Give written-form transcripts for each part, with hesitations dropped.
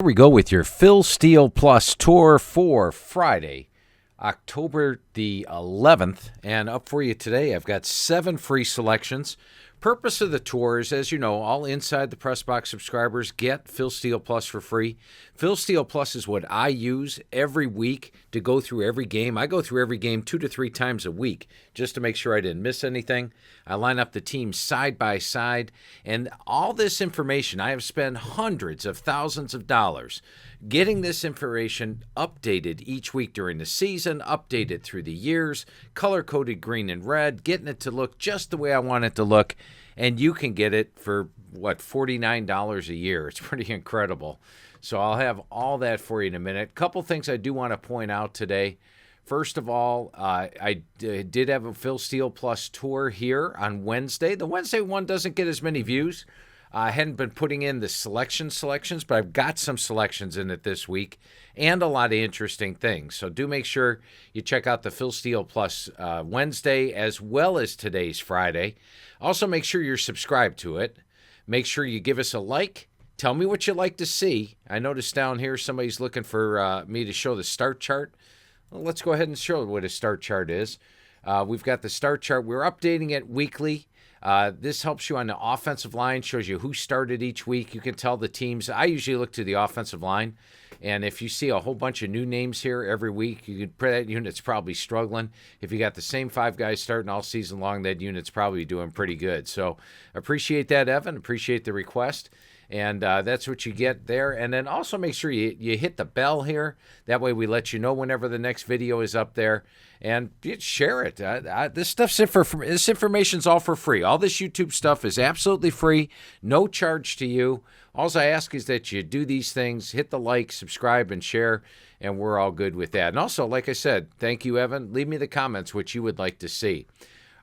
Here we go with your Phil Steele Plus tour for Friday, October the 11th. And up for you today, I've got 7 free selections. Purpose of the tour is, as you know, all Inside the Press Box subscribers get Phil Steele Plus for free. Phil Steele Plus is what I use every week to go through every game. I go through every game 2 to 3 times a week just to make sure I didn't miss anything. I line up the teams side by side, and all this information, I have spent hundreds of thousands of dollars getting this information updated each week during the season, updated through the years, color-coded green and red, getting it to look just the way I want it to look, and you can get it for, $49 a year. It's pretty incredible. So I'll have all that for you in a minute. Couple things I do want to point out today. First of all, I did have a Phil Steele Plus tour here on Wednesday. The Wednesday one doesn't get as many views. I hadn't been putting in the selections, but I've got some selections in it this week and a lot of interesting things. So do make sure you check out the Phil Steele Plus Wednesday as well as today's Friday. Also, make sure you're subscribed to it. Make sure you give us a like. Tell me what you'd like to see. I noticed down here somebody's looking for me to show the start chart. Well, let's go ahead and show what a start chart is. We've got the start chart. We're updating it weekly. This helps you on the offensive line, shows you who started each week. You can tell the teams. I usually look to the offensive line, and if you see a whole bunch of new names here every week, you could that unit's probably struggling. If you got the same 5 guys starting all season long, that unit's probably doing pretty good. So appreciate that, Evan. Appreciate the request. And that's what you get there. And then also make sure you hit the bell here. That way we let you know whenever the next video is up there. And share it. This stuff's this information's all for free. All this YouTube stuff is absolutely free, no charge to you. All I ask is that you do these things, hit the like, subscribe, and share, and we're all good with that. And also, like I said, thank you, Evan. Leave me the comments what you would like to see.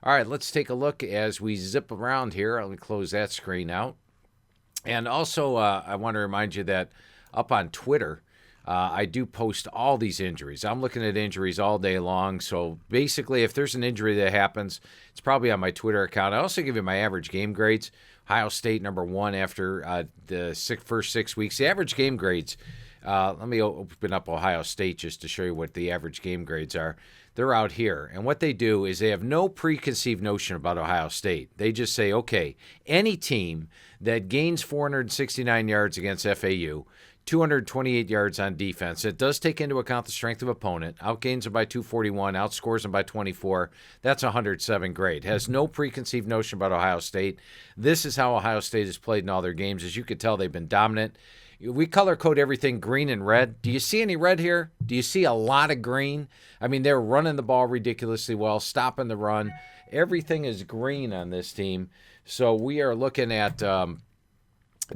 All right, let's take a look as we zip around here. Let me close that screen out. And also, I want to remind you that up on Twitter, I do post all these injuries. I'm looking at injuries all day long. So basically, if there's an injury that happens, it's probably on my Twitter account. I also give you my average game grades. Ohio State, number 1 after the first 6 weeks. The average game grades, let me open up Ohio State just to show you what the average game grades are. They're out here. And what they do is they have no preconceived notion about Ohio State. They just say, okay, any team that gains 469 yards against FAU, 228 yards on defense. It does take into account the strength of opponent. Outgains them by 241, outscores them by 24. That's 107 grade. Has no preconceived notion about Ohio State. This is how Ohio State has played in all their games. As you can tell, they've been dominant. We color code everything green and red. Do you see any red here? Do you see a lot of green? I mean, they're running the ball ridiculously well, stopping the run. Everything is green on this team. So we are looking at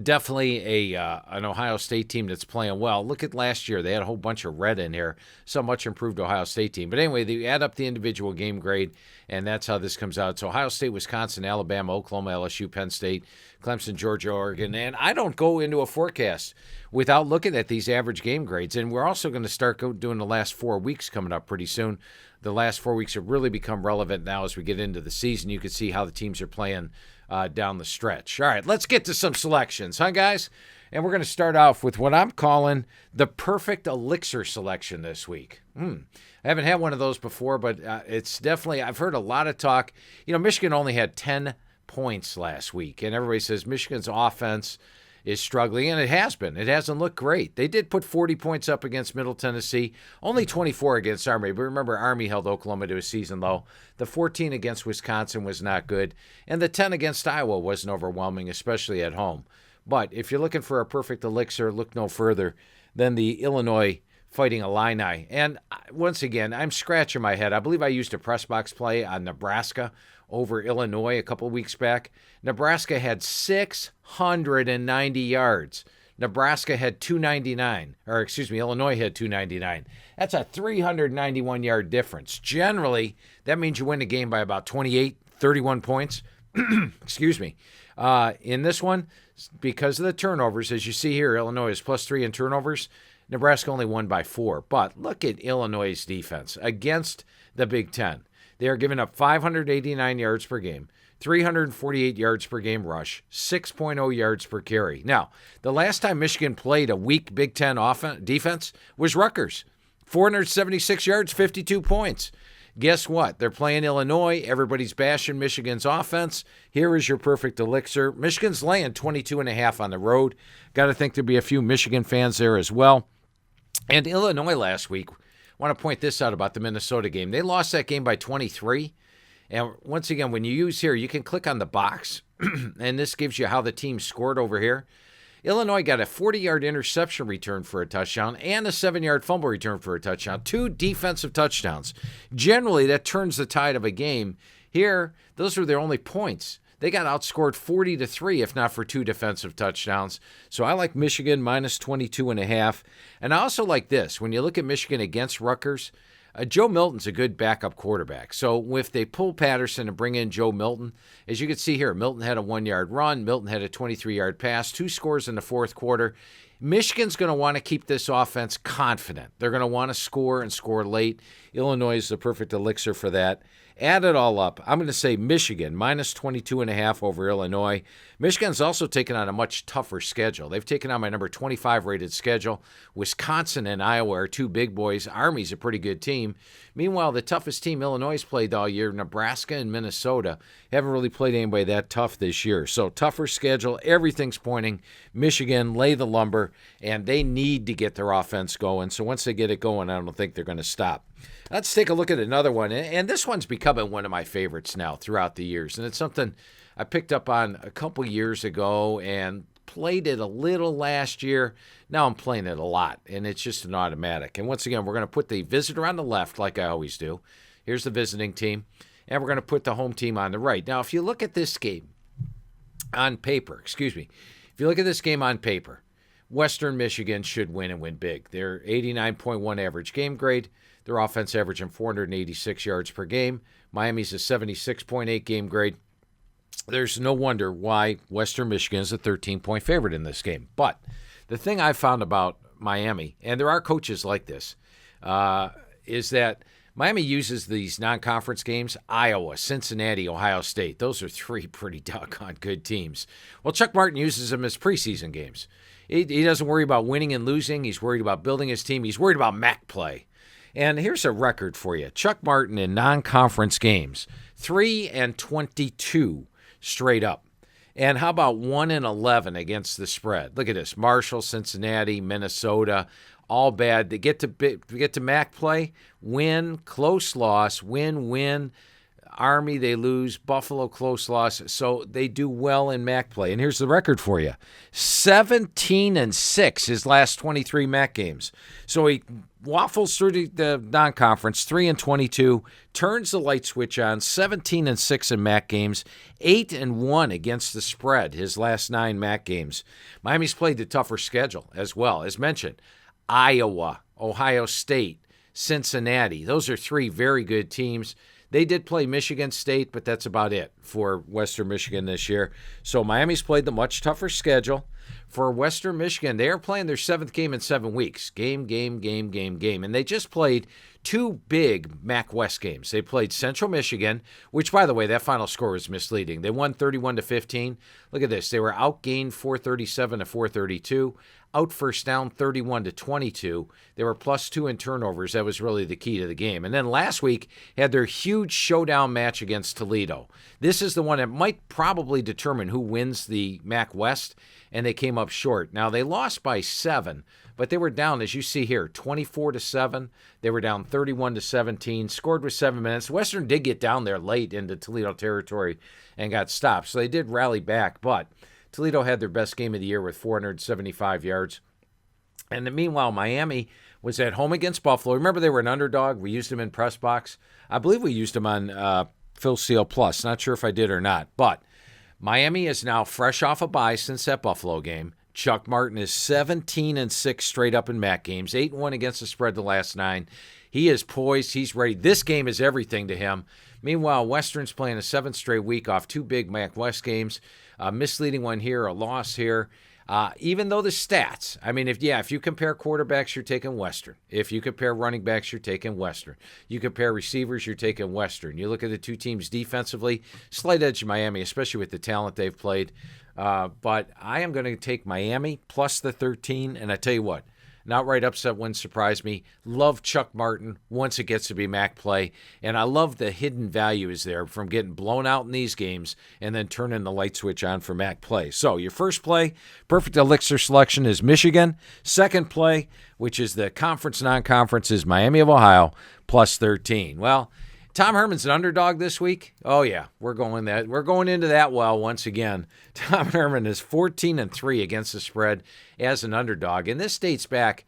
definitely an Ohio State team that's playing well. Look at last year. They had a whole bunch of red in here. So much improved Ohio State team. But anyway, they add up the individual game grade, and that's how this comes out. So Ohio State, Wisconsin, Alabama, Oklahoma, LSU, Penn State, Clemson, Georgia, Oregon. And I don't go into a forecast without looking at these average game grades. And we're also going to start doing the last 4 weeks coming up pretty soon. The last 4 weeks have really become relevant now as we get into the season. You can see how the teams are playing down the stretch. All right, let's get to some selections, huh, guys? And we're going to start off with what I'm calling the perfect elixir selection this week. I haven't had one of those before, but it's definitely, I've heard a lot of talk. You know, Michigan only had 10 points last week, and everybody says Michigan's offense is struggling, and it has been. It hasn't looked great. They did put 40 points up against Middle Tennessee, only 24 against Army. But remember, Army held Oklahoma to a season low. The 14 against Wisconsin was not good, and the 10 against Iowa wasn't overwhelming, especially at home. But if you're looking for a perfect elixir, look no further than the Illinois Fighting Illini. And once again, I'm scratching my head. I believe I used a press box play on Nebraska over Illinois a couple weeks back. Nebraska had 690 yards. Nebraska had 299, or excuse me, Illinois had 299. That's a 391-yard difference. Generally, that means you win the game by about 28, 31 points. Excuse me. In this one, because of the turnovers, as you see here, Illinois is +3 in turnovers. Nebraska only won by 4. But look at Illinois' defense against the Big Ten. They are giving up 589 yards per game, 348 yards per game rush, 6.0 yards per carry. Now, the last time Michigan played a weak Big Ten defense was Rutgers. 476 yards, 52 points. Guess what? They're playing Illinois. Everybody's bashing Michigan's offense. Here is your perfect elixir. Michigan's laying 22.5 on the road. Got to think there'll be a few Michigan fans there as well. And Illinois last week, I want to point this out about the Minnesota game. They lost that game by 23. And once again, when you use here, you can click on the box, and this gives you how the team scored over here. Illinois got a 40-yard interception return for a touchdown and a 7-yard fumble return for a touchdown. 2 defensive touchdowns. Generally, that turns the tide of a game. Here, those were their only points. They got outscored 40-3, if not for 2 defensive touchdowns. So I like Michigan minus 22.5. And I also like this. When you look at Michigan against Rutgers, Joe Milton's a good backup quarterback. So if they pull Patterson and bring in Joe Milton, as you can see here, Milton had a 1-yard run. Milton had a 23-yard pass, 2 scores in the fourth quarter. Michigan's going to want to keep this offense confident. They're going to want to score and score late. Illinois is the perfect elixir for that. Add it all up. I'm going to say Michigan minus 22.5 over Illinois. Michigan's also taken on a much tougher schedule. They've taken on my number 25 rated schedule. Wisconsin and Iowa are 2 big boys. Army's a pretty good team. Meanwhile, the toughest team Illinois has played all year, Nebraska and Minnesota, haven't really played anybody that tough this year. So tougher schedule. Everything's pointing. Michigan, lay the lumber, and they need to get their offense going. So once they get it going, I don't think they're going to stop. Let's take a look at another one, and this one's becoming one of my favorites now throughout the years, and it's something I picked up on a couple years ago and played it a little last year. Now I'm playing it a lot, and it's just an automatic. And once again, we're going to put the visitor on the left like I always do. Here's the visiting team, and we're going to put the home team on the right. Now, if you look at this game on paper, Western Michigan should win and win big. They're 89.1 average game grade. Their offense averaging 486 yards per game. Miami's a 76.8 game grade. There's no wonder why Western Michigan is a 13-point favorite in this game. But the thing I found about Miami, and there are coaches like this, is that Miami uses these non-conference games, Iowa, Cincinnati, Ohio State. Those are 3 pretty doggone good teams. Well, Chuck Martin uses them as preseason games. He doesn't worry about winning and losing. He's worried about building his team. He's worried about MAC play. And here's a record for you. Chuck Martin in non-conference games, 3-22 straight up. And how about 1-11 against the spread? Look at this. Marshall, Cincinnati, Minnesota, all bad. They get to MAC play, win, close loss, win. Army, they lose. Buffalo, close loss. So they do well in MAC play. And here's the record for you. 17-6 his last 23 MAC games. So he waffles through the non-conference, 3-22, turns the light switch on, 17-6 in MAC games, 8-1 against the spread his last 9 MAC games. Miami's played the tougher schedule as well. As mentioned, Iowa, Ohio State, Cincinnati. Those are 3 very good teams. They did play Michigan State, but that's about it for Western Michigan this year. So Miami's played the much tougher schedule. For Western Michigan, they are playing their 7th game in 7 weeks. Game. And they just played 2 big MAC West games. They played Central Michigan, which, by the way, that final score was misleading. They won 31-15. Look at this. They were outgained 437-432. Out first down 31-22. They were +2 in turnovers. That was really the key to the game. And then last week had their huge showdown match against Toledo. This is the one that might probably determine who wins the MAC West, and they came up short. Now, they lost by 7, but they were down, as you see here, 24-7. They were down 31-17, scored with 7 minutes. Western did get down there late into Toledo territory and got stopped, so they did rally back, but Toledo had their best game of the year with 475 yards. And meanwhile, Miami was at home against Buffalo. Remember, they were an underdog. We used them in press box. I believe we used them on Phil Steele Plus. Not sure if I did or not. But Miami is now fresh off a bye since that Buffalo game. Chuck Martin is 17-6 straight up in MAC games, 8-1 against the spread the last 9. He is poised. He's ready. This game is everything to him. Meanwhile, Western's playing a 7th straight week off 2 big MAC West games. A misleading one here, a loss here. Even though the stats, I mean, if you compare quarterbacks, you're taking Western. If you compare running backs, you're taking Western. You compare receivers, you're taking Western. You look at the two teams defensively, slight edge of Miami, especially with the talent they've played. But I am going to take Miami plus the 13, and I tell you what, an outright upset wouldn't surprise me. Love Chuck Martin once it gets to be MAC play. And I love the hidden value is there from getting blown out in these games and then turning the light switch on for MAC play. So your first play, perfect elixir selection is Michigan. Second play, which is the conference non-conference, is Miami of Ohio plus 13. Well, Tom Herman's an underdog this week. Oh yeah, we're going into that well once again. Tom Herman is 14-3 against the spread as an underdog, and this dates back.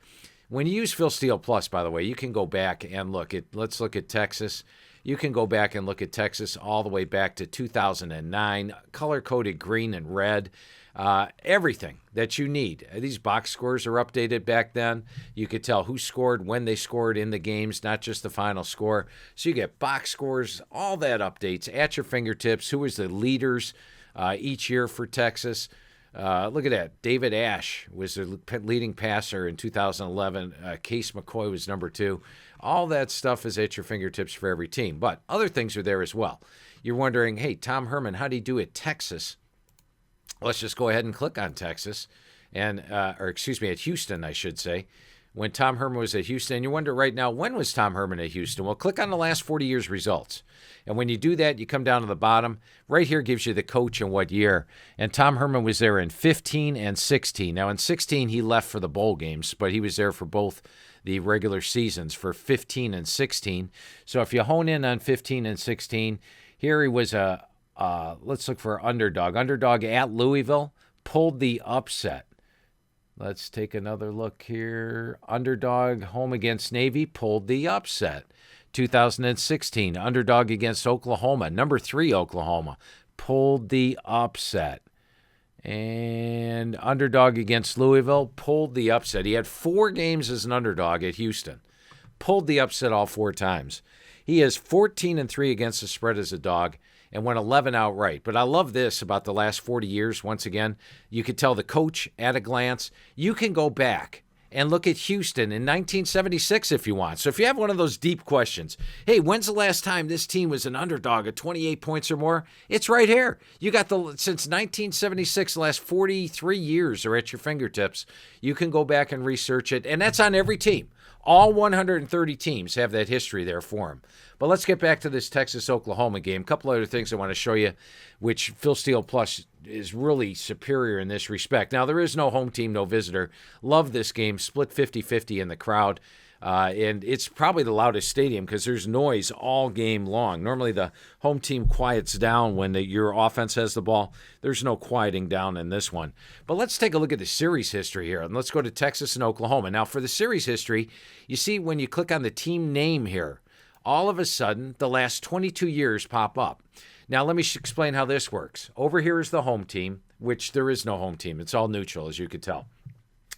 When you use Phil Steele Plus, by the way, you can go back and let's look at Texas. You can go back and look at Texas all the way back to 2009, color-coded green and red. Everything that you need. These box scores are updated back then. You could tell who scored, when they scored in the games, not just the final score. So you get box scores, all that updates at your fingertips. Who was the leaders each year for Texas? Look at that. David Ash was the leading passer in 2011. Case McCoy was number 2. All that stuff is at your fingertips for every team. But other things are there as well. You're wondering, hey, Tom Herman, how did he do at Texas? Let's just go ahead and click on Texas, at Houston, I should say. When Tom Herman was at Houston, you wonder right now, when was Tom Herman at Houston? Well, click on the last 40 years results. And when you do that, you come down to the bottom. Right here gives you the coach and what year. And Tom Herman was there in 15 and 16. Now, in 16, he left for the bowl games, but he was there for both the regular seasons for 15 and 16. So if you hone in on 15 and 16, here he was let's look for underdog. Underdog at Louisville, pulled the upset. Let's take another look here. Underdog home against Navy, pulled the upset. 2016, underdog against Oklahoma, number 3 Oklahoma, pulled the upset. And underdog against Louisville, pulled the upset. He had 4 games as an underdog at Houston, pulled the upset all 4 times. He is 14-3 against the spread as a dog and went 11 outright. But I love this about the last 40 years. Once again, you could tell the coach at a glance. You can go back and look at Houston in 1976 if you want. So if you have one of those deep questions, hey, when's the last time this team was an underdog at 28 points or more? It's right here. You got since 1976, the last 43 years are at your fingertips. You can go back and research it, and that's on every team. All 130 teams have that history there for them. But let's get back to this Texas-Oklahoma game. A couple other things I want to show you, which Phil Steele Plus is really superior in this respect. Now, there is no home team, no visitor. Love this game. Split 50-50 in the crowd. And it's probably the loudest stadium because there's noise all game long. Normally the home team quiets down when your offense has the ball. There's no quieting down in this one. But let's take a look at the series history here. And let's go to Texas and Oklahoma. Now, for the series history, you see when you click on the team name here, all of a sudden the last 22 years pop up. Now, let me explain how this works. Over here is the home team, which there is no home team. It's all neutral, as you could tell.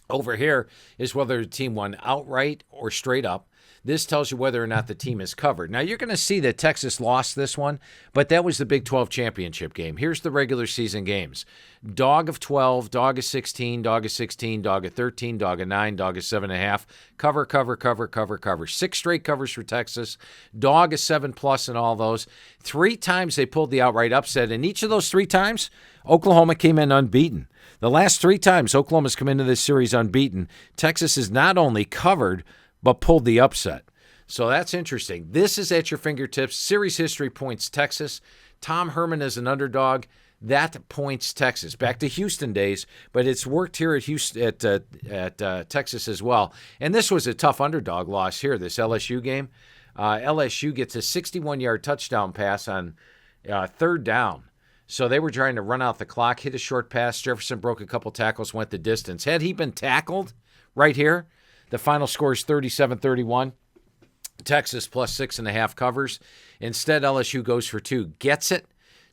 Over here is whether the team won outright or straight up. This tells you whether or not the team is covered. Now, you're going to see that Texas lost this one, but that was the Big 12 championship game. Here's the regular season games. Dog of 12, dog of 16, dog of 16, dog of 13, dog of 9, dog of 7.5. Cover, cover, cover, cover, cover. 6 straight covers for Texas. Dog of 7+ in all those. 3 times they pulled the outright upset, and each of those 3 times, Oklahoma came in unbeaten. The last 3 times Oklahoma's come into this series unbeaten, Texas is not only covered, but pulled the upset. So that's interesting. This is at your fingertips. Series history points Texas. Tom Herman is an underdog. That points Texas. Back to Houston days, but it's worked here at Houston, at Texas as well. And this was a tough underdog loss here, this LSU game. LSU gets a 61-yard touchdown pass on 3rd down. So they were trying to run out the clock, hit a short pass. Jefferson broke a couple tackles, went the distance. Had he been tackled right here, the final score is 37-31. Texas plus 6.5 covers. Instead, LSU goes for 2, gets it.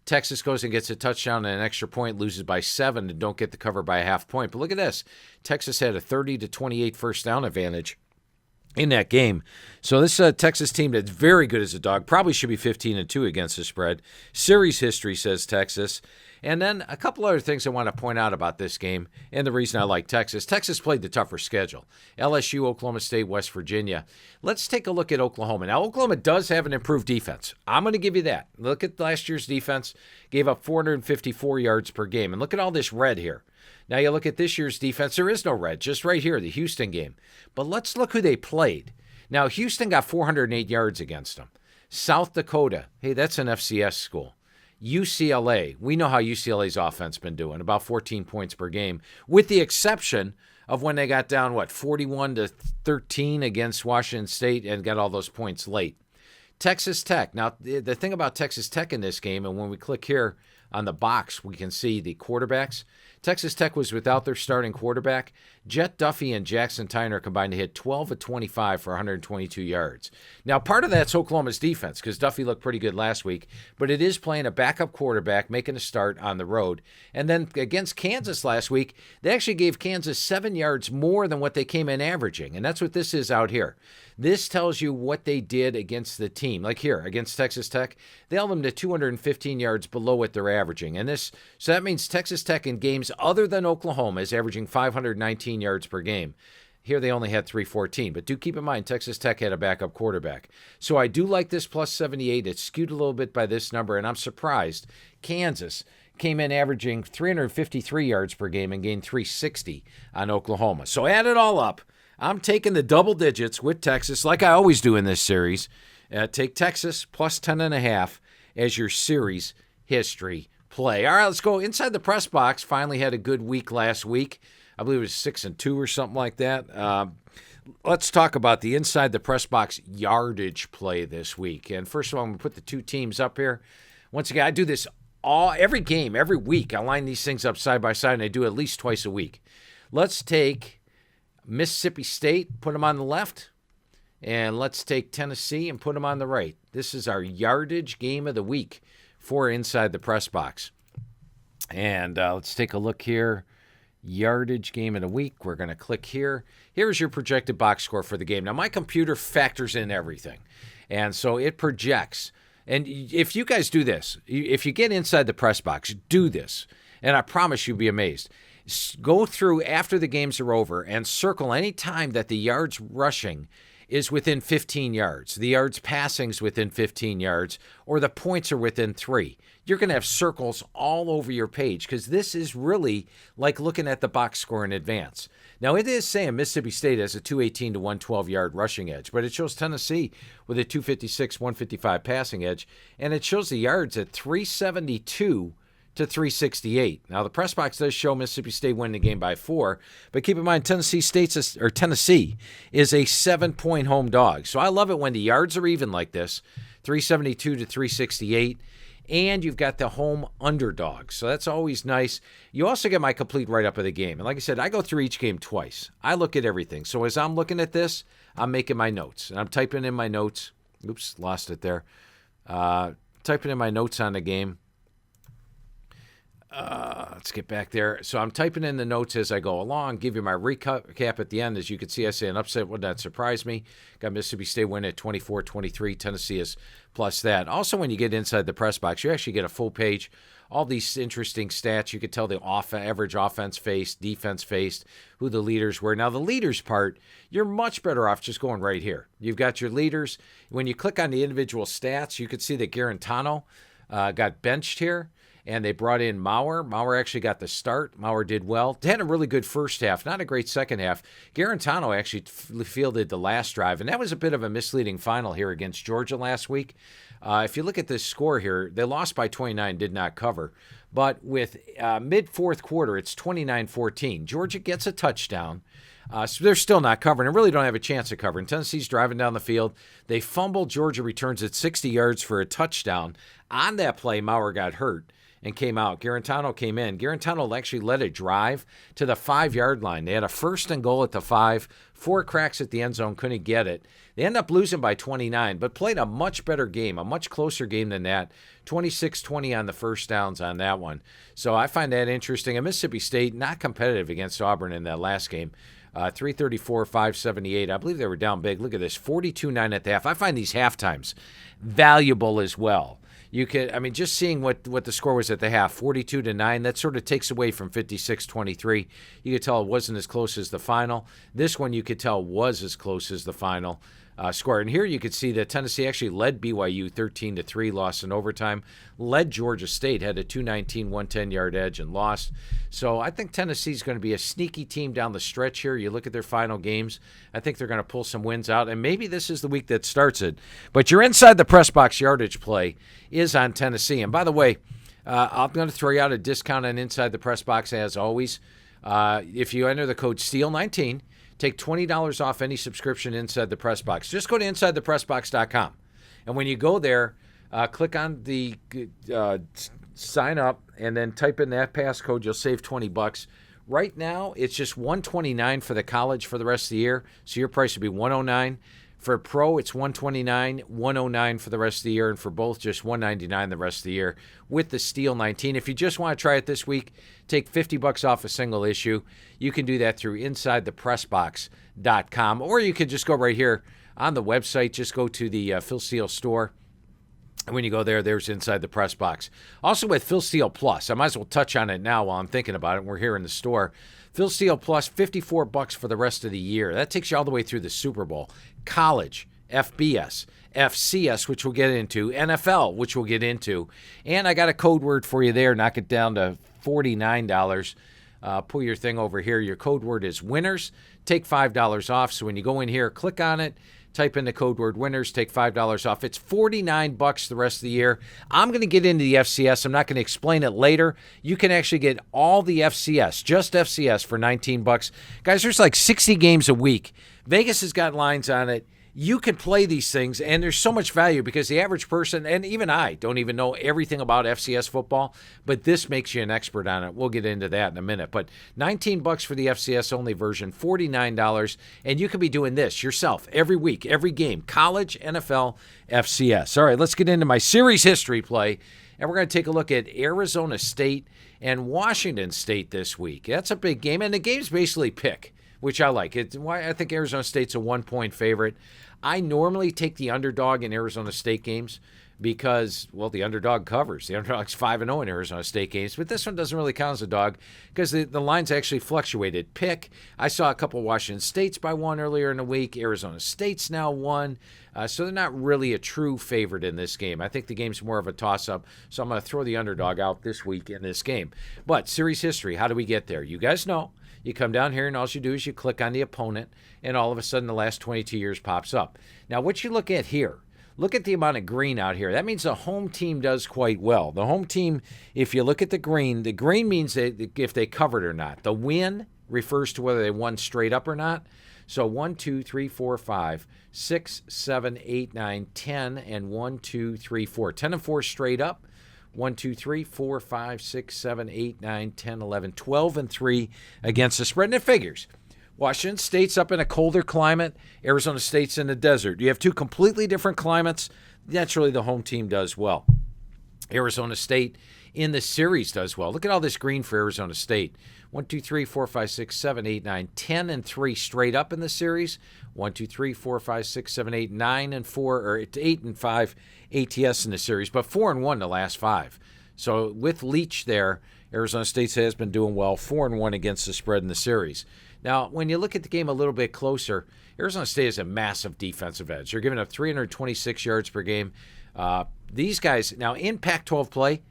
Texas goes and gets a touchdown and an extra point, loses by 7, and don't get the cover by a half point. But look at this. Texas had a 30-28 first down advantage in that game. So this Texas team that's very good as a dog probably should be 15-2 against the spread. Series history says Texas. And then a couple other things I want to point out about this game and the reason I like Texas. Texas played the tougher schedule. LSU, Oklahoma State, West Virginia. Let's take a look at Oklahoma. Now, Oklahoma does have an improved defense. I'm going to give you that. Look at last year's defense. Gave up 454 yards per game. And look at all this red here. Now you look at this year's defense. There is no red, just right here, the Houston game. But let's look who they played. Now, Houston got 408 yards against them. South Dakota, hey, that's an FCS school. UCLA, we know how UCLA's offense been doing, about 14 points per game, with the exception of when they got down, 41-13 against Washington State and got all those points late. Texas Tech. Now, the thing about Texas Tech in this game, and when we click here on the box, we can see the quarterbacks. Texas Tech was without their starting quarterback. Jet Duffy and Jackson Tyner combined to hit 12 of 25 for 122 yards. Now, part of that's Oklahoma's defense because Duffy looked pretty good last week, but it is playing a backup quarterback, making a start on the road. And then against Kansas last week, they actually gave Kansas 7 yards more than what they came in averaging, and that's what this is out here. This tells you what they did against the team. Like here, against Texas Tech, they held them to 215 yards below what they're averaging. So that means Texas Tech in games other than Oklahoma is averaging 519 yards per game. Here they only had 314, but do keep in mind Texas Tech had a backup quarterback. So I do like this plus 78. It's skewed a little bit by this number, and I'm surprised. Kansas came in averaging 353 yards per game and gained 360 on Oklahoma. So add it all up. I'm taking the double digits with Texas, like I always do in this series. Take Texas plus 10.5 as your series history play. All right, let's go inside the press box. Finally had a good week last week. I believe it was 6-2 or something like that. Let's talk about the inside the press box yardage play this week. And first of all, I'm going to put the two teams up here. Once again, I do this every game, every week. I line these things up side by side, and I do it at least twice a week. Let's take Mississippi State, put them on the left, and let's take Tennessee and put them on the right. This is our yardage game of the week for inside the press box. And let's take a look here. Yardage game of the week. We're going to click here. Here's your projected box score for the game. Now, my computer factors in everything, and so it projects. And if you guys do this, if you get inside the press box, do this, and I promise you'll be amazed. Go through after the games are over and circle any time that the yards rushing is within 15 yards, the yards passing is within 15 yards, or the points are within 3. You're going to have circles all over your page because this is really like looking at the box score in advance. Now, it is saying Mississippi State has a 218 to 112 yard rushing edge, but it shows Tennessee with a 256, 155 passing edge, and it shows the yards at 372 to 368. Now, the press box does show Mississippi State winning the game by 4, but keep in mind Tennessee is a 7-point home dog. So I love it when the yards are even like this, 372 to 368, and you've got the home underdog. So that's always nice. You also get my complete write-up of the game. And like I said, I go through each game twice. I look at everything. So as I'm looking at this, I'm making my notes, and I'm typing in my notes. Oops, lost it there. Typing in my notes on the game. Let's get back there. So I'm typing in the notes as I go along, give you my recap at the end. As you can see, I say an upset would not surprise me. Got Mississippi State winning at 24-23. Tennessee is plus that. Also, when you get inside the press box, you actually get a full page, all these interesting stats. You could tell the average offense faced, defense faced, who the leaders were. Now, the leaders part, you're much better off just going right here. You've got your leaders. When you click on the individual stats, you could see that Garantano got benched here. And they brought in Maurer. Maurer actually got the start. Maurer did well. They had a really good first half, not a great second half. Garantano actually fielded the last drive, and that was a bit of a misleading final here against Georgia last week. If you look at this score here, they lost by 29, did not cover. But with mid-fourth quarter, it's 29-14. Georgia gets a touchdown. So they're still not covering and really don't have a chance of covering. Tennessee's driving down the field. They fumble. Georgia returns at 60 yards for a touchdown. On that play, Maurer got hurt and came out. Garantano came in. Garantano actually led a drive to the 5-yard line. They had a 1st and goal at the 5, 4 cracks at the end zone, couldn't get it. They ended up losing by 29, but played a much better game, a much closer game than that. 26-20 on the first downs on that one. So I find that interesting. And Mississippi State, not competitive against Auburn in that last game. 334, 578. I believe they were down big. Look at this, 42-9 at the half. I find these halftimes valuable as well. You could, just seeing what the score was at the half, 42-9, that sort of takes away from 56-23. You could tell it wasn't as close as the final. This one you could tell was as close as the final score. And here you could see that Tennessee actually led BYU 13-3, lost in overtime, led Georgia State, had a 219, 110-yard edge, and lost. So I think Tennessee's going to be a sneaky team down the stretch here. You look at their final games, I think they're going to pull some wins out, and maybe this is the week that starts it. But your Inside the Press Box yardage play is on Tennessee. And by the way, I'm going to throw you out a discount on Inside the Press Box as always. If you enter the code STEEL19, take $20 off any subscription Inside the Press Box. Just go to InsideThePressBox.com. And when you go there, click on the sign up and then type in that passcode. You'll save $20. Right now, it's just $129 for the college for the rest of the year. So your price would be $109. For pro, it's $129, $109 for the rest of the year, and for both, just $199 the rest of the year with the Steel 19. If you just want to try it this week, take $50 off a single issue. You can do that through InsideThePressBox.com, or you could just go right here on the website. Just go to the Phil Steele store. And when you go there, there's Inside the Press Box. Also with Phil Steele Plus, I might as well touch on it now while I'm thinking about it. We're here in the store. Phil Steele Plus, $54 for the rest of the year. That takes you all the way through the Super Bowl. College, FBS, FCS, which we'll get into, NFL, which we'll get into. And I got a code word for you there. Knock it down to $49. Pull your thing over here. Your code word is winners. Take $5 off. So when you go in here, click on it. Type in the code word winners, take $5 off. It's $49 the rest of the year. I'm going to get into the FCS. I'm not going to explain it later. You can actually get all the FCS, just FCS, for $19. Guys, there's like 60 games a week. Vegas has got lines on it. You can play these things, and there's so much value because the average person, and even I, don't even know everything about FCS football, but this makes you an expert on it. We'll get into that in a minute. But $19 for the FCS-only version, $49, and you can be doing this yourself every week, every game, college, NFL, FCS. All right, let's get into my series history play, and we're going to take a look at Arizona State and Washington State this week. That's a big game, and the game's basically pick, which I like. I think Arizona State's a 1-point favorite. I normally take the underdog in Arizona State games because, well, the underdog covers. The underdog's 5-0 in Arizona State games, but this one doesn't really count as a dog because the lines actually fluctuated. Pick, I saw a couple of Washington States by 1 earlier in the week. Arizona State's now 1. So they're not really a true favorite in this game. I think the game's more of a toss-up, so I'm going to throw the underdog out this week in this game. But series history, how do we get there? You guys know. You come down here, and all you do is you click on the opponent, and all of a sudden the last 22 years pops up. Now, what you look at here, look at the amount of green out here. That means the home team does quite well. The home team, if you look at the green means that if they covered or not. The win refers to whether they won straight up or not. So 1, 2, 3, 4, 5, 6, 7, 8, 9, 10, and 1, 2, 3, 4. 10 and 4 straight up. 1, 2, 3, 4, 5, 6, 7, 8, 9, 10, 11, 12, and 3 against the spread. And it figures. Washington State's up in a colder climate. Arizona State's in the desert. You have two completely different climates. Naturally, the home team does well. Arizona State in the series does well. Look at all this green for Arizona State. 1, 2, 3, 4, 5, 6, 7, 8, 9, 10, and 3 straight up in the series. 1, 2, 3, 4, 5, 6, 7, 8, 9, and 4, or 8 and 5 ATS in the series, but 4 and 1 the last 5. So with Leach there, Arizona State has been doing well, 4 and 1 against the spread in the series. Now, when you look at the game a little bit closer, Arizona State has a massive defensive edge. They're giving up 326 yards per game. These guys, now in Pac-12 play,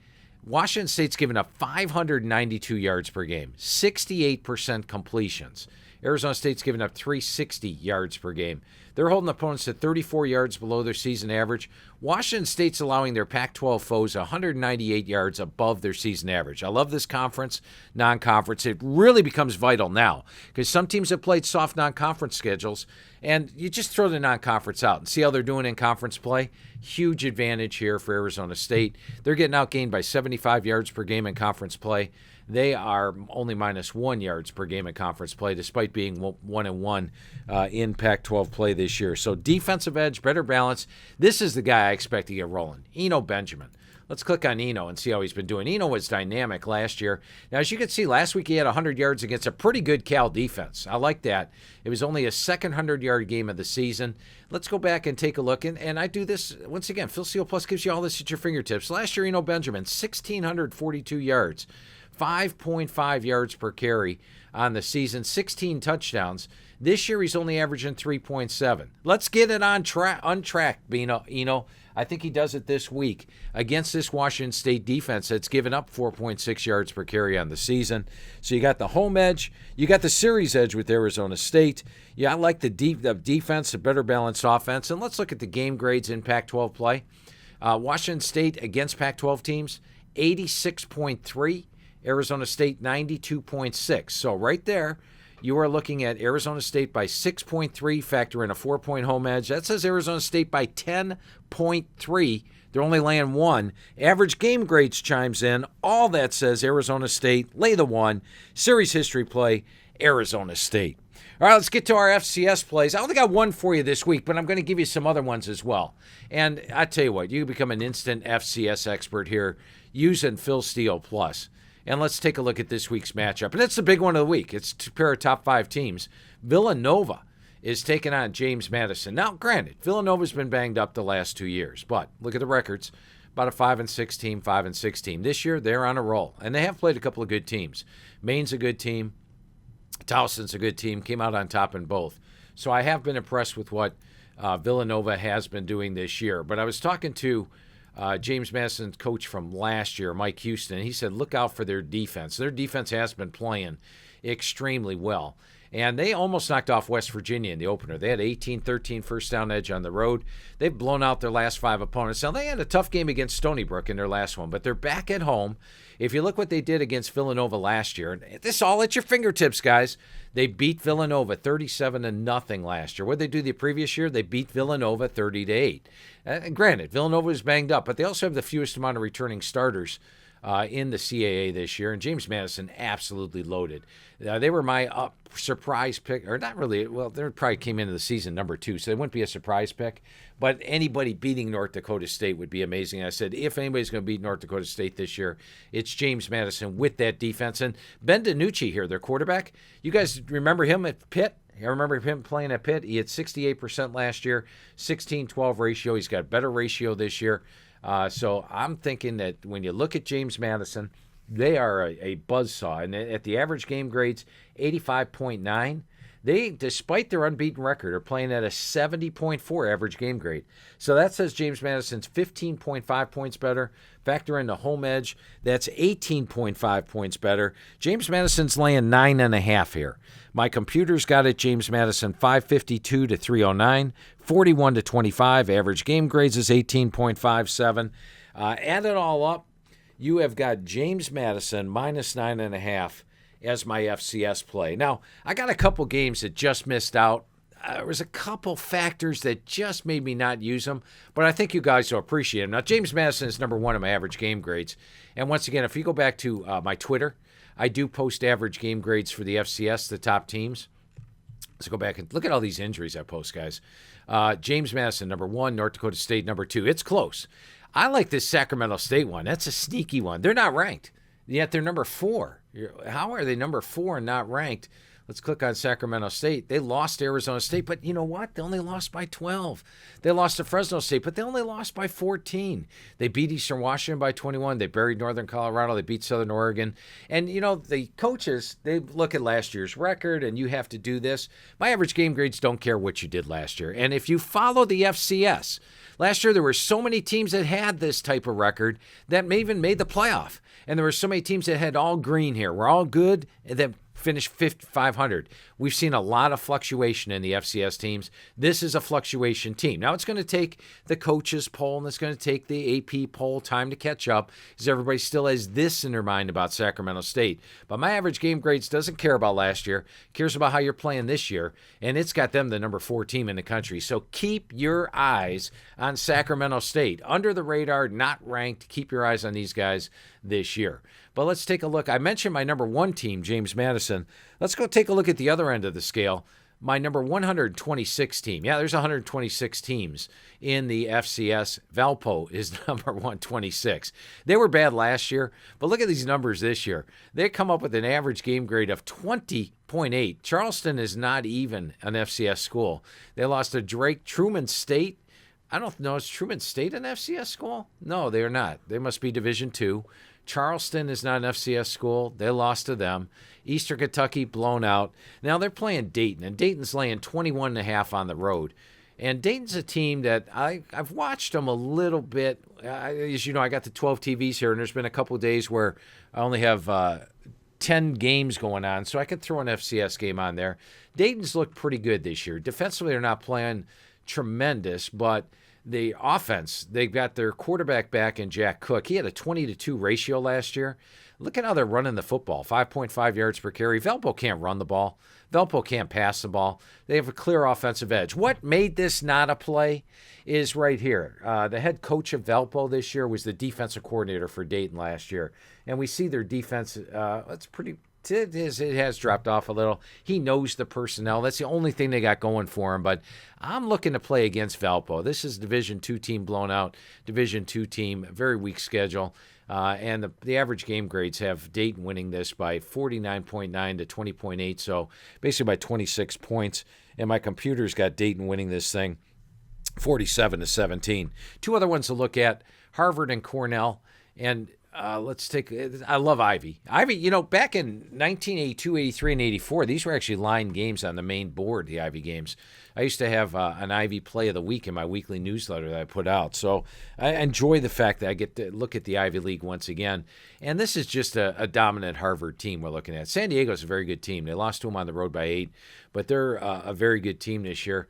Washington State's giving up 592 yards per game, 68% completions. Arizona State's giving up 360 yards per game. They're holding opponents to 34 yards below their season average. Washington State's allowing their Pac-12 foes 198 yards above their season average. I love this conference, non-conference. It really becomes vital now because some teams have played soft non-conference schedules, and you just throw the non-conference out and see how they're doing in conference play. Huge advantage here for Arizona State. They're getting outgained by 75 yards per game in conference play. They are only -1 yards per game in conference play, despite being 1-1 in Pac-12 play this year. So defensive edge, better balance. This is the guy I expect to get rolling. Eno Benjamin. Let's click on Eno and see how he's been doing. Eno was dynamic last year. Now, as you can see, last week he had 100 yards against a pretty good Cal defense. I like that. It was only a second 100-yard game of the season. Let's go back and take a look. And I do this, once again, Phil Steele Plus gives you all this at your fingertips. Last year, Eno Benjamin, 1,642 yards, 5.5 yards per carry on the season, 16 touchdowns. This year, he's only averaging 3.7. Let's get it on untracked, Eno. I think he does it this week against this Washington State defense that's given up 4.6 yards per carry on the season. So you got the home edge. You got the series edge with Arizona State. Yeah, I like the defense, the better balanced offense. And let's look at the game grades in Pac-12 play. Washington State against Pac-12 teams, 86.3. Arizona State, 92.6. So right there, you are looking at Arizona State by 6.3, factor in a 4-point home edge. That says Arizona State by 10.3. They're only laying 1. Average game grades chimes in. All that says Arizona State, lay the 1. Series history play, Arizona State. All right, let's get to our FCS plays. I only got one for you this week, but I'm going to give you some other ones as well. And I tell you what, you become an instant FCS expert here using Phil Steele Plus. And let's take a look at this week's matchup. And it's the big one of the week. It's a pair of top 5 teams. Villanova is taking on James Madison. Now, granted, Villanova's been banged up the last 2 years, but look at the records. About a 5-6 team, 5-6 team. This year, they're on a roll, and they have played a couple of good teams. Maine's a good team. Towson's a good team. Came out on top in both. So I have been impressed with what Villanova has been doing this year. But I was talking to James Madison's coach from last year, Mike Houston. He said, look out for their defense. Their defense has been playing extremely well. And they almost knocked off West Virginia in the opener. They had 18-13 first down edge on the road. They've blown out their last 5 opponents. Now, they had a tough game against Stony Brook in their last one, but they're back at home. If you look what they did against Villanova last year, this all at your fingertips, guys. They beat Villanova 37-0 last year. What did they do the previous year? They beat Villanova 30-8. Granted, Villanova is banged up, but they also have the fewest amount of returning starters in the CAA this year, and James Madison absolutely loaded. They were my surprise pick, or not really. Well, they probably came into the season number 2, so they wouldn't be a surprise pick. But anybody beating North Dakota State would be amazing. I said, if anybody's going to beat North Dakota State this year, it's James Madison with that defense. And Ben DiNucci here, their quarterback. You guys remember him at Pitt? I remember him playing at Pitt. He had 68% last year, 16-12 ratio. He's got a better ratio this year. So I'm thinking that when you look at James Madison, they are a buzzsaw. And at the average game grades, 85.9. They, despite their unbeaten record, are playing at a 70.4 average game grade. So that says James Madison's 15.5 points better. Factor in the home edge, that's 18.5 points better. James Madison's laying 9.5 here. My computer's got it, James Madison 552 to 309, 41 to 25. Average game grades is 18.57. Add it all up, you have got James Madison minus 9.5 as my FCS play. Now, I got a couple games that just missed out. There was a couple factors that just made me not use them, but I think you guys will appreciate them. Now, James Madison is number 1 in my average game grades. And once again, if you go back to my Twitter, I do post average game grades for the FCS, the top teams. Let's go back and look at all these injuries I post, guys. James Madison, number 1, North Dakota State, number 2. It's close. I like this Sacramento State one. That's a sneaky one. They're not ranked, yet they're number 4. How are they number 4 and not ranked? Let's click on Sacramento State. They lost to Arizona State, but you know what? They only lost by 12. They lost to Fresno State, but they only lost by 14. They beat Eastern Washington by 21. They buried Northern Colorado. They beat Southern Oregon. And, you know, the coaches, they look at last year's record, and you have to do this. My average game grades don't care what you did last year. And if you follow the FCS, last year there were so many teams that had this type of record that even made the playoff. And there were so many teams that had all green here. We're all good, and then finished 500. We've seen a lot of fluctuation in the FCS teams. This is a fluctuation team. Now, it's going to take the coaches poll, and it's going to take the AP poll time to catch up, because everybody still has this in their mind about Sacramento State. But my average game grades doesn't care about last year, cares about how you're playing this year, and it's got them the number 4 team in the country. So keep your eyes on Sacramento State. Under the radar, not ranked. Keep your eyes on these guys this year. But let's take a look. I mentioned my number 1 team, James Madison. Let's go take a look at the other end of the scale. my number 126 team. Yeah, there's 126 teams in the FCS. Valpo is number 126. They were bad last year, but look at these numbers this year. They come up with an average game grade of 20.8. Charleston is not even an FCS school. They lost to Drake. Truman State. I don't know. Is Truman State an FCS school? No, they are not. They must be Division II. Charleston is not an FCS school. They lost to them. Eastern Kentucky blown out. Now they're playing Dayton, and Dayton's laying 21.5 on the road. And Dayton's a team that I've watched them a little bit. As you know, I got the 12 TVs here, and there's been a couple of days where I only have 10 games going on, so I could throw an FCS game on there. Dayton's looked pretty good this year. Defensively, they're not playing tremendous, but the offense, they've got their quarterback back in Jack Cook. He had a 20-2 ratio last year. Look at how they're running the football, 5.5 yards per carry. Valpo can't run the ball. Valpo can't pass the ball. They have a clear offensive edge. What made this not a play is right here. The head coach of Valpo this year was the defensive coordinator for Dayton last year. And we see their defense, it's pretty... It has dropped off a little. He knows the personnel. That's the only thing they got going for him. But I'm looking to play against Valpo. This is Division II team blown out. Division II team, very weak schedule. And the average game grades have Dayton winning this by 49.9 to 20.8. So basically by 26 points. And my computer's got Dayton winning this thing 47 to 17. Two other ones to look at, Harvard and Cornell. And let's take, I love Ivy. Ivy, you know, back in 1982, 83, and 84, these were actually line games on the main board, the Ivy games. I used to have an Ivy play of the week in my weekly newsletter that I put out. So I enjoy the fact that I get to look at the Ivy League once again. And this is just a dominant Harvard team we're looking at. San Diego's a very good team. They lost to them on the road by 8, but they're a very good team this year.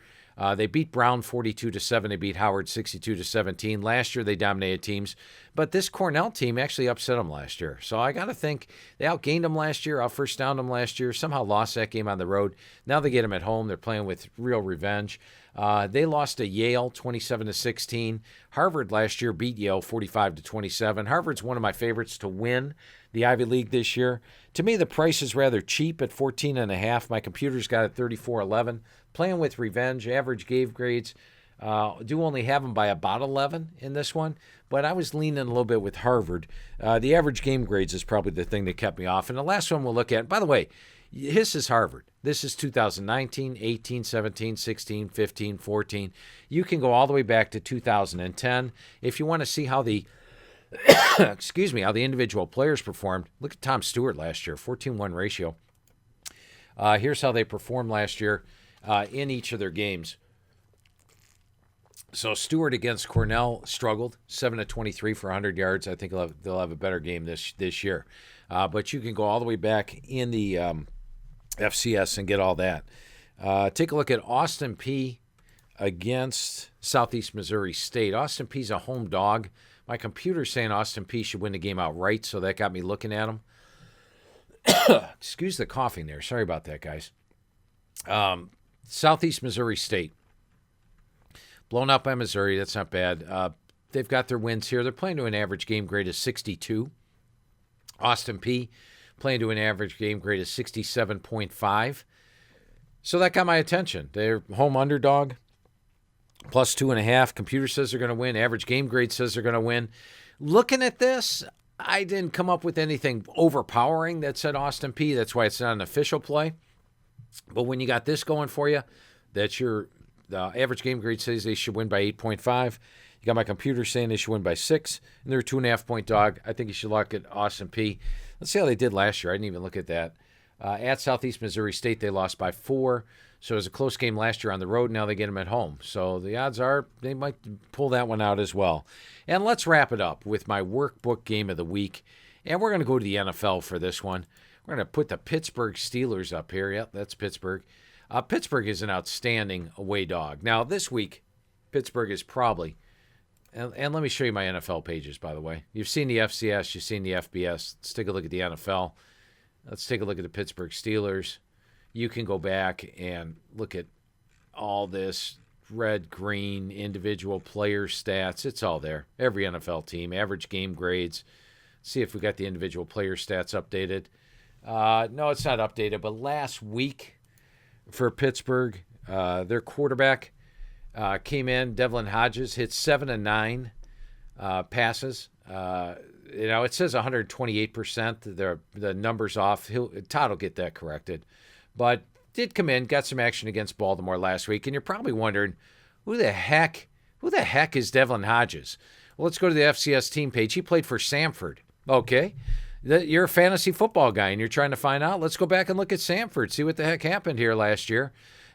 They beat Brown 42-7. They beat Howard 62-17. Last year they dominated teams, but this Cornell team actually upset them last year. So I got to think they outgained them last year, out first down them last year. Somehow lost that game on the road. Now they get them at home. They're playing with real revenge. They lost to Yale 27-16. Harvard last year beat Yale 45-27. Harvard's one of my favorites to win the Ivy League this year. To me, the price is rather cheap at 14.5. My computer's got it 34.11. Playing with revenge, average game grades. Do only have them by about 11 in this one, but I was leaning a little bit with Harvard. The average game grades is probably the thing that kept me off. And the last one we'll look at, by the way, this is Harvard. This is 2019, 18, 17, 16, 15, 14. You can go all the way back to 2010. If you want to see how the how the individual players performed, look at Tom Stewart last year, 14-1 ratio. Here's how they performed last year in each of their games. So Stewart against Cornell struggled, 7-23 for 100 yards. I think they'll have a better game this year. But you can go all the way back in the FCS and get all that. Take a look at Austin Peay against Southeast Missouri State. Austin Peay's a home dog. My computer's saying Austin Peay should win the game outright, so that got me looking at them. Excuse the coughing there. Sorry about that, guys. Southeast Missouri State. Blown out by Missouri. That's not bad. They've got their wins here. They're playing to an average game grade of 62. Austin Peay playing to an average game grade of 67.5. So that got my attention. They're home underdog. Plus 2.5. Computer says they're going to win. Average game grade says they're going to win. Looking at this, I didn't come up with anything overpowering that said Austin Peay. That's why it's not an official play. But when you got this going for you, that's the average game grade says they should win by 8.5. You got my computer saying they should win by 6, and they're a 2.5-point dog. I think you should look at Austin Peay. Let's see how they did last year. I didn't even look at that. At Southeast Missouri State, they lost by 4. So it was a close game last year on the road. Now they get them at home. So the odds are they might pull that one out as well. And let's wrap it up with my workbook game of the week. And we're going to go to the NFL for this one. We're going to put the Pittsburgh Steelers up here. Yep, that's Pittsburgh. Pittsburgh is an outstanding away dog. Now, this week, Pittsburgh is probably, and let me show you my NFL pages, by the way. You've seen the FCS, you've seen the FBS. Let's take a look at the NFL. Let's take a look at the Pittsburgh Steelers. You can go back and look at all this red, green, individual player stats. It's all there. Every NFL team, average game grades. See if we got the individual player stats updated. No, it's not updated, but last week, for Pittsburgh. Their quarterback came in. Devlin Hodges hit 7 of 9 passes. It says 128%. The number's off. Todd will get that corrected. But did come in, got some action against Baltimore last week. And you're probably wondering, who the heck is Devlin Hodges? Well, let's go to the FCS team page. He played for Samford. Okay. You're a fantasy football guy and you're trying to find out. Let's go back and look at Samford, see what the heck happened here last year.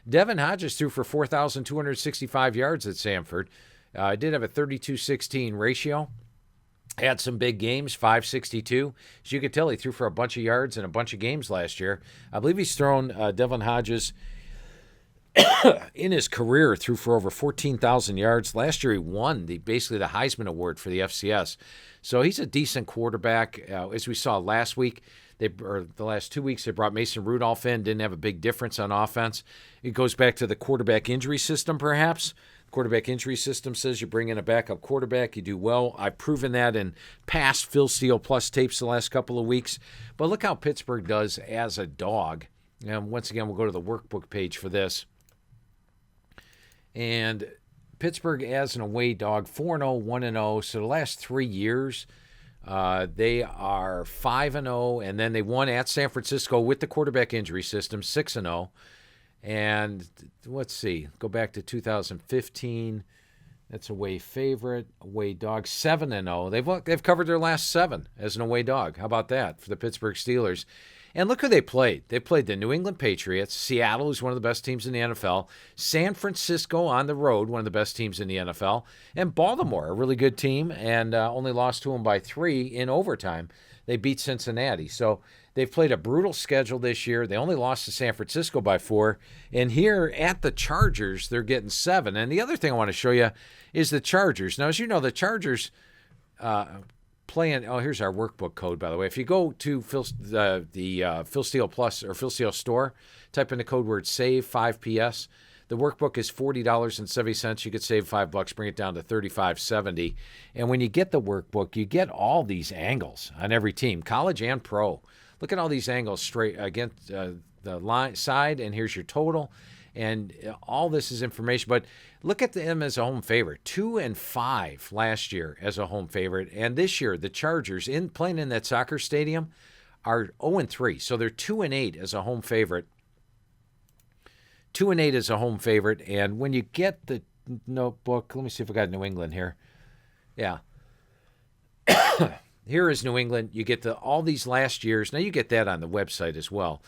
Devin Hodges threw for 4,265 yards at Samford. Did have a 32-16 ratio. Had some big games, 562. As you can tell, he threw for a bunch of yards in a bunch of games last year. I believe he's thrown, Devin Hodges, in his career, threw for over 14,000 yards. Last year, he won basically the Heisman Award for the FCS. So he's a decent quarterback. As we saw last week, the last 2 weeks, they brought Mason Rudolph in. Didn't have a big difference on offense. It goes back to the quarterback injury system, perhaps. Quarterback injury system says you bring in a backup quarterback, you do well. I've proven that in past Phil Steele Plus tapes the last couple of weeks. But look how Pittsburgh does as a dog. And once again, we'll go to the workbook page for this. And Pittsburgh as an away dog, 4-0, 1-0. So the last 3 years, they are 5-0, and then they won at San Francisco with the quarterback injury system, 6-0. And let's see, go back to 2015. That's away favorite, away dog, 7-0. They've covered their last 7 as an away dog. How about that for the Pittsburgh Steelers? And look who they played. They played the New England Patriots, Seattle, who's one of the best teams in the NFL, San Francisco on the road, one of the best teams in the NFL, and Baltimore, a really good team, and only lost to them by 3 in overtime. They beat Cincinnati. So they've played a brutal schedule this year. They only lost to San Francisco by 4. And here at the Chargers, they're getting 7. And the other thing I want to show you is the Chargers. Now, as you know, the Chargers playing. Oh, here's our workbook code, by the way. If you go to Phil Steele Plus or Phil Steele Store, type in the code word SAVE 5PS. The workbook is $40.70. You could save $5, bring it down to $35.70. And when you get the workbook, you get all these angles on every team, college and pro. Look at all these angles straight against the line side, and here's your total. And all this is information. But look at them as a home favorite. 2-5 last year as a home favorite. And this year, the Chargers, playing in that soccer stadium, are 0-3. So they're 2-8 as a home favorite. 2-8 as a home favorite. And when you get the notebook, let me see if I got New England here. Yeah. Here is New England. You get all these last years. Now you get that on the website as well.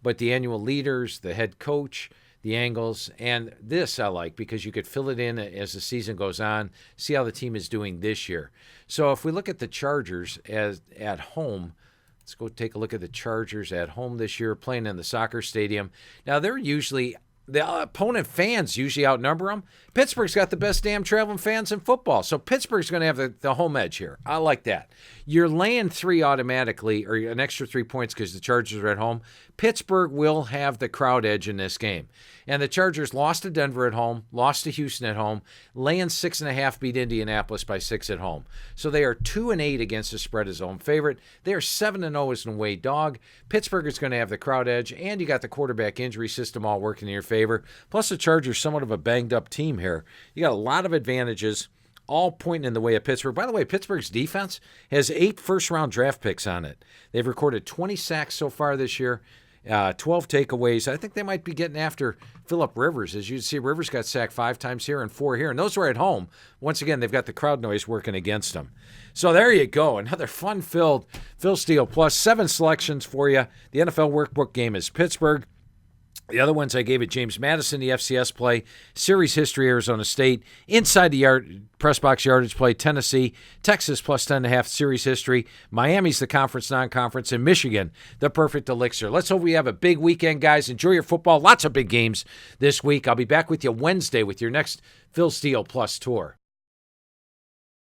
But the annual leaders, the head coach, the angles, and this I like because you could fill it in as the season goes on, see how the team is doing this year. So if we look at the Chargers at home, let's go take a look at the Chargers at home this year, playing in the soccer stadium. Now they're usually, the opponent fans usually outnumber them. Pittsburgh's got the best damn traveling fans in football. So Pittsburgh's going to have the home edge here. I like that. You're laying 3 automatically, or an extra 3 points because the Chargers are at home. Pittsburgh will have the crowd edge in this game. And the Chargers lost to Denver at home, lost to Houston at home, laying 6.5, beat Indianapolis by 6 at home. So they are 2-8 against the spread as a home favorite. They are 7-0 as an away dog. Pittsburgh is going to have the crowd edge, and you got the quarterback injury system all working in your favor. Plus the Chargers somewhat of a banged up team here. You got a lot of advantages, all pointing in the way of Pittsburgh. By the way, Pittsburgh's defense has 8 first-round draft picks on it. They've recorded 20 sacks so far this year, 12 takeaways. I think they might be getting after Phillip Rivers. As you see, Rivers got sacked 5 times here and 4 here, and those were at home. Once again, they've got the crowd noise working against them. So there you go, another fun-filled Phil Steele Plus. 7 selections for you. The NFL workbook game is Pittsburgh. The other ones I gave it, James Madison, the FCS play, series history, Arizona State, inside the press box yardage play, Tennessee, Texas plus 10.5 series history, Miami's the conference, non-conference, and Michigan, the perfect elixir. Let's hope we have a big weekend, guys. Enjoy your football. Lots of big games this week. I'll be back with you Wednesday with your next Phil Steele Plus tour.